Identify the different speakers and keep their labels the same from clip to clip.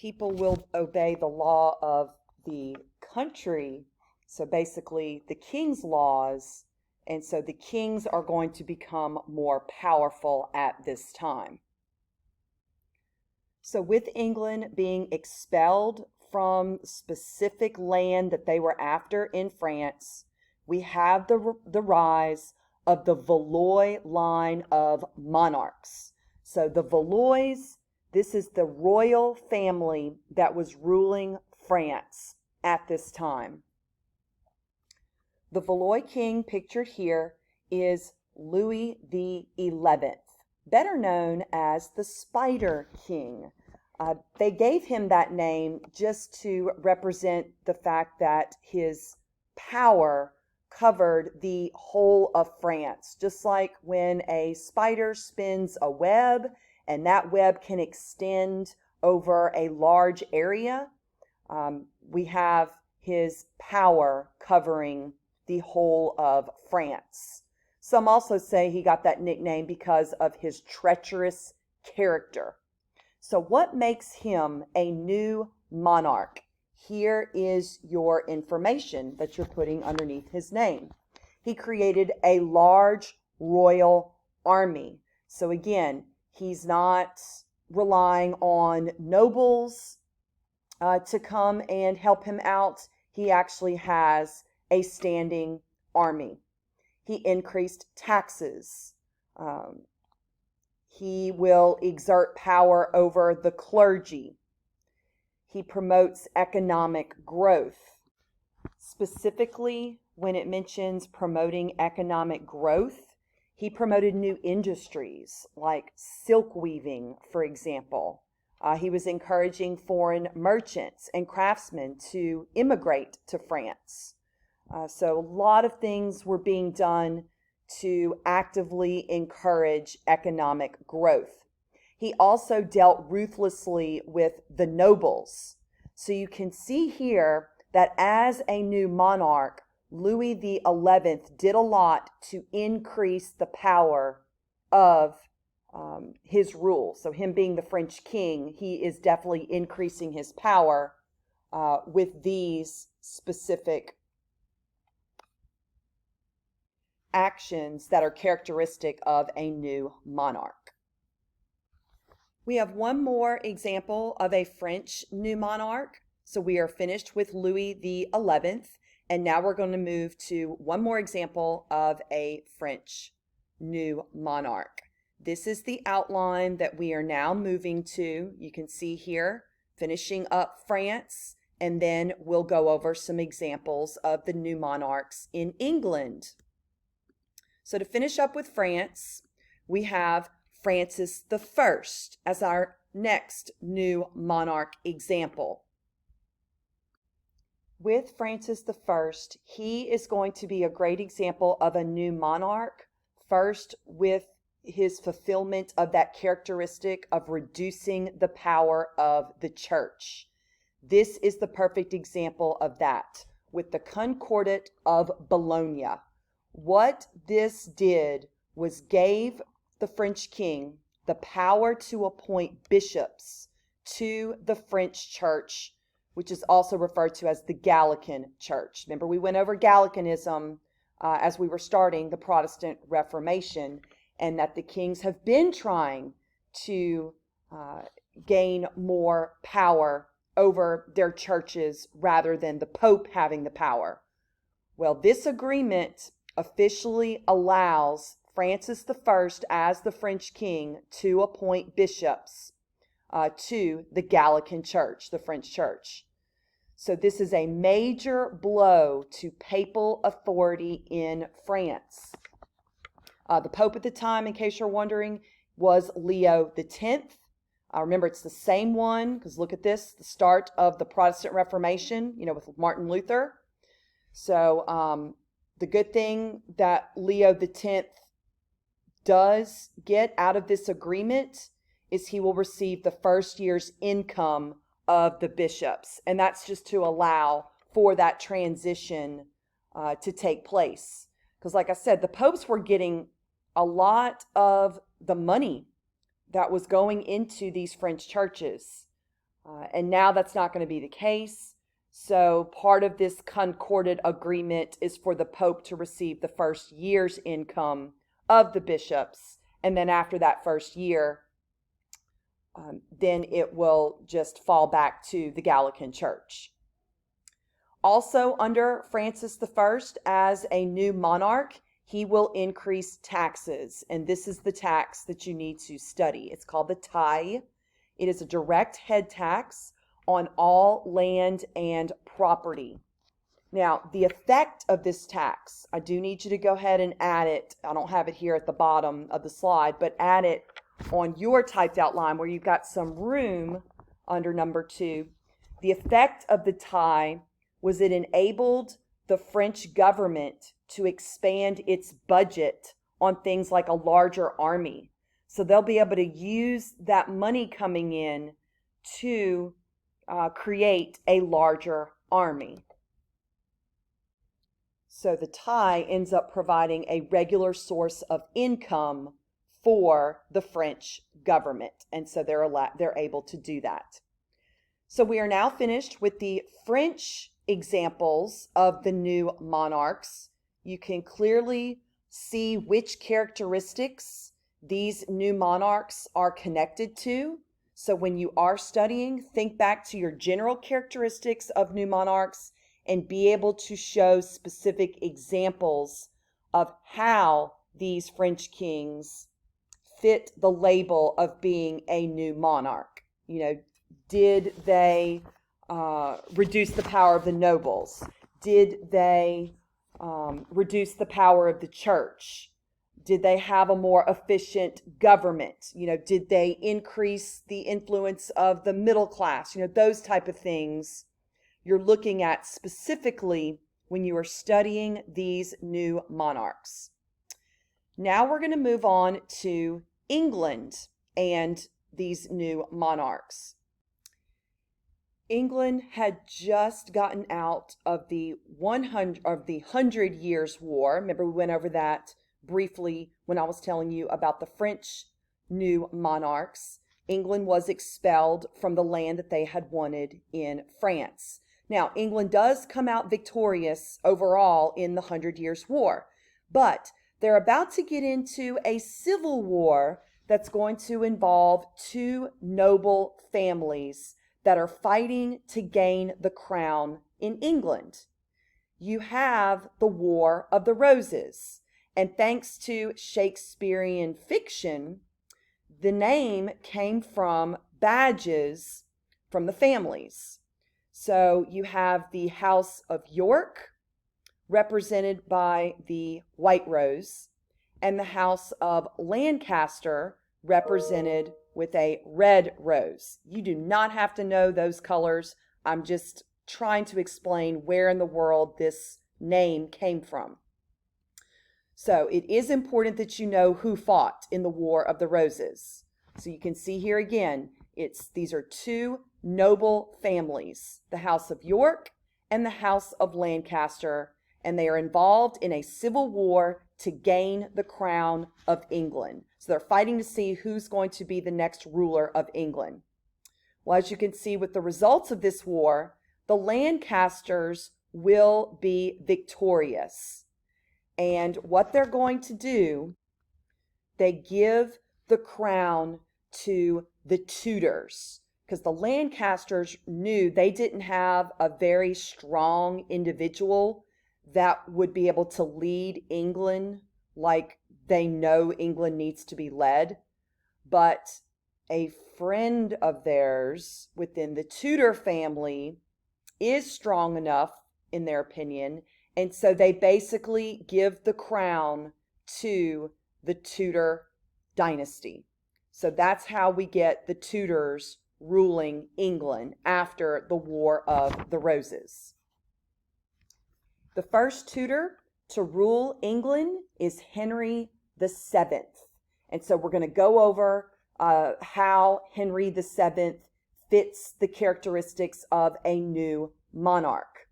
Speaker 1: People will obey the law of the country, so basically the king's laws, and so the kings are going to become more powerful at this time. So with England being expelled from specific land that they were after in France, we have the rise of the Valois line of monarchs. So the Valois, this is the royal family that was ruling France at this time. The Valois king pictured here is Louis the 11th, better known as the Spider King. They gave him that name just to represent the fact that his power covered the whole of France, just like when a spider spins a web and that web can extend over a large area. We have his power covering the whole of France. Some also say he got that nickname because of his treacherous character. So what makes him a new monarch? Here is your information that you're putting underneath his name. He created a large royal army. So again, he's not relying on nobles to come and help him out. He actually has a standing army. He increased taxes. He will exert power over the clergy. He promotes economic growth. Specifically, when it mentions promoting economic growth, he promoted new industries like silk weaving, for example. He was encouraging foreign merchants and craftsmen to immigrate to France. So a lot of things were being done to actively encourage economic growth. He also dealt ruthlessly with the nobles. So you can see here that as a new monarch, Louis the 11th did a lot to increase the power of his rule. So him being the French king, he is definitely increasing his power with these specific actions that are characteristic of a new monarch. We have one more example of a French new monarch. So we are finished with Louis the 11th, and now we're going to move to one more example of a French new monarch. This is the outline that we are now moving to. You can see here, finishing up France, and then we'll go over some examples of the new monarchs in England. So to finish up with France, we have Francis I as our next new monarch example. With Francis I, he is going to be a great example of a new monarch, first with his fulfillment of that characteristic of reducing the power of the church. This is the perfect example of that with the Concordat of Bologna. What this did was gave the French king the power to appoint bishops to the French church, which is also referred to as the Gallican church. Remember, we went over Gallicanism as we were starting the Protestant Reformation, and that the kings have been trying to gain more power over their churches rather than the Pope having the power. Well, this agreement officially allows Francis I as the French king to appoint bishops to the Gallican church, the French church. So this is a major blow to papal authority in France. The Pope at the time, in case you're wondering, was Leo X. Remember, it's the same one, because look at this, the start of the Protestant Reformation, with Martin Luther. So the good thing that Leo X does get out of this agreement is he will receive the first year's income of the bishops. And that's just to allow for that transition to take place. Because like I said, the popes were getting a lot of the money that was going into these French churches. And now that's not going to be the case. So part of this concorded agreement is for the Pope to receive the first year's income of the bishops. And then after that first year, then it will just fall back to the Gallican Church. Also, under Francis I, as a new monarch, he will increase taxes. And this is the tax that you need to study. It's called the tithe. It is a direct head tax on all land and property. Now, the effect of this tax, I do need you to go ahead and add it. I don't have it here at the bottom of the slide, but add it on your typed out line where you've got some room under number 2. The effect of the tithe was it enabled the French government to expand its budget on things like a larger army. So they'll be able to use that money coming in to create a larger army. So the tithe ends up providing a regular source of income for the French government. And so they're able to do that. So we are now finished with the French examples of the new monarchs. You can clearly see which characteristics these new monarchs are connected to. So when you are studying, think back to your general characteristics of new monarchs and be able to show specific examples of how these French kings fit the label of being a new monarch. Did they reduce the power of the nobles? Did they reduce the power of the church? Did they have a more efficient government? Did they increase the influence of the middle class? Those type of things you're looking at specifically when you are studying these new monarchs. Now we're going to move on to England and these new monarchs. England had just gotten out of the 100 Years' War. Remember, we went over that briefly when I was telling you about the French new monarchs. England was expelled from the land that they had wanted in France. Now, England does come out victorious overall in the 100 Years' War, but they're about to get into a civil war that's going to involve 2 noble families that are fighting to gain the crown in England. You have the War of the Roses, and thanks to Shakespearean fiction, the name came from badges from the families. So you have the House of York, represented by the white rose, and the House of Lancaster, represented with a red rose. You do not have to know those colors. I'm just trying to explain where in the world this name came from. So it is important that you know who fought in the War of the Roses. So you can see here again, these are 2 noble families, the House of York and the House of Lancaster, and they are involved in a civil war to gain the crown of England. So they're fighting to see who's going to be the next ruler of England. Well, as you can see with the results of this war, the Lancasters will be victorious. And what they're going to do, they give the crown to the Tudors, because the Lancasters knew they didn't have a very strong individual that would be able to lead England like they know England needs to be led. But a friend of theirs within the Tudor family is strong enough, in their opinion, and so they basically give the crown to the Tudor dynasty. So that's how we get the Tudors ruling England after the War of the Roses. The first Tudor to rule England is Henry VII. And so we're going to go over how Henry VII fits the characteristics of a new monarch.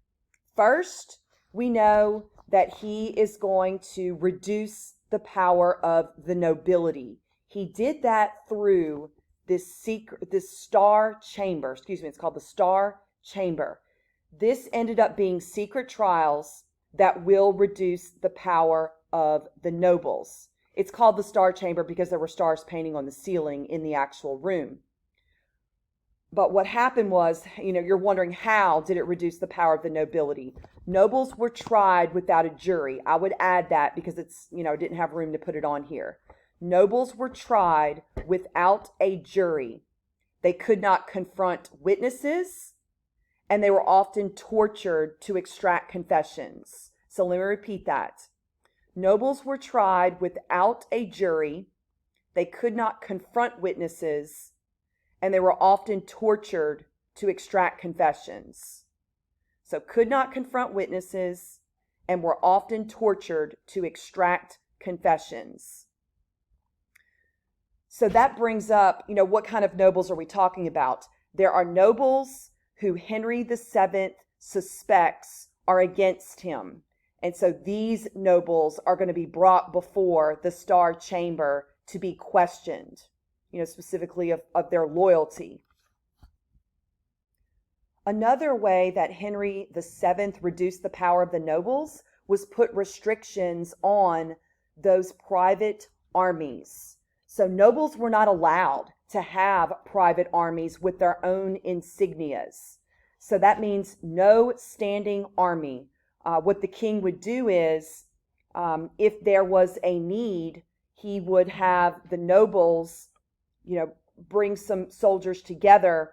Speaker 1: First, we know that he is going to reduce the power of the nobility. He did that through this star chamber, excuse me, it's called the star chamber. This ended up being secret trials that will reduce the power of the nobles. It's called the star chamber because there were stars painting on the ceiling in the actual room. But what happened was, you're wondering, how did it reduce the power of the nobility? Nobles were tried without a jury. I would add that because it's, didn't have room to put it on here. Nobles were tried without a jury. They could not confront witnesses, and they were often tortured to extract confessions. So let me repeat that. Nobles were tried without a jury. They could not confront witnesses, and they were often tortured to extract confessions. So could not confront witnesses and were often tortured to extract confessions. So that brings up, what kind of nobles are we talking about? There are nobles who Henry VII suspects are against him. And so these nobles are going to be brought before the Star Chamber to be questioned, specifically of their loyalty. Another way that Henry VII reduced the power of the nobles was put restrictions on those private armies. So nobles were not allowed to have private armies with their own insignias. So that means no standing army. What the king would do is, if there was a need, he would have the nobles, bring some soldiers together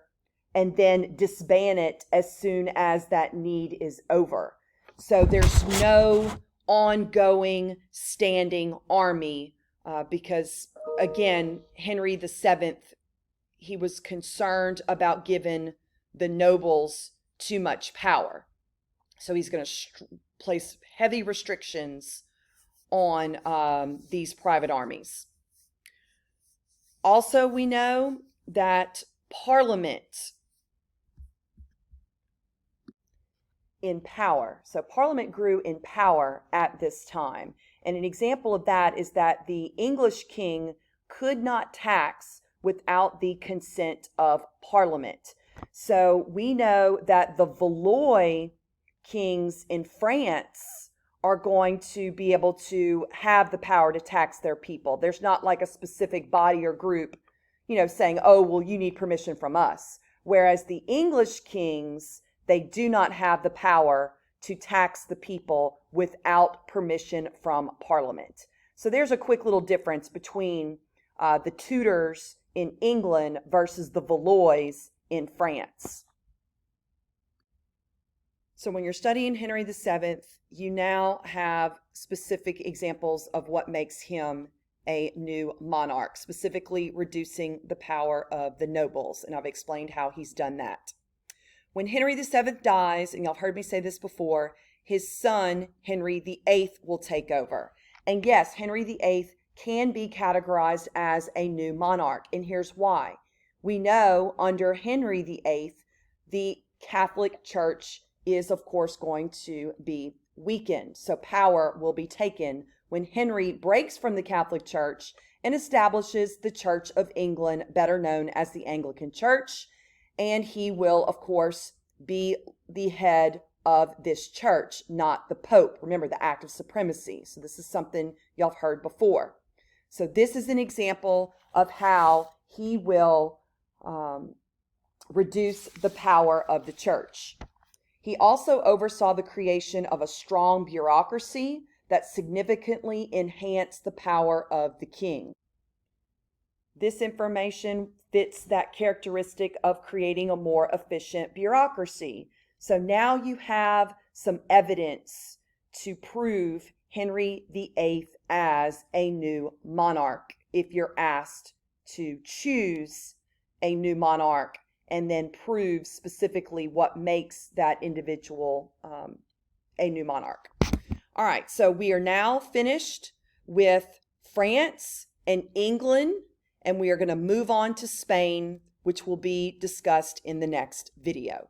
Speaker 1: and then disband it as soon as that need is over. So there's no ongoing standing army because, again, Henry VII, he was concerned about giving the nobles too much power. So he's going to place heavy restrictions on these private armies. Also, we know that Parliament in power. So Parliament grew in power at this time. And an example of that is that the English king could not tax without the consent of Parliament. So we know that the Valois kings in France are going to be able to have the power to tax their people. There's not like a specific body or group, saying, oh, well, you need permission from us. Whereas the English kings, they do not have the power to tax the people without permission from Parliament. So there's a quick little difference between the Tudors in England versus the Valois in France. So when you're studying Henry VII, you now have specific examples of what makes him a new monarch, specifically reducing the power of the nobles. And I've explained how he's done that. When Henry VII dies, and y'all have heard me say this before, his son, Henry VIII, will take over. And yes, Henry VIII can be categorized as a new monarch. And here's why. We know under Henry VIII, the Catholic Church is, of course, going to be weakened. So power will be taken when Henry breaks from the Catholic Church and establishes the Church of England, better known as the Anglican Church. And he will, of course, be the head of this church, not the Pope. Remember, the act of supremacy. So this is something y'all have heard before. So this is an example of how he will reduce the power of the church. He also oversaw the creation of a strong bureaucracy that significantly enhanced the power of the king. This information fits that characteristic of creating a more efficient bureaucracy. So now you have some evidence to prove Henry VIII as a new monarch if you're asked to choose a new monarch and then prove specifically what makes that individual a new monarch. All right, so we are now finished with France and England, and we are going to move on to Spain, which will be discussed in the next video.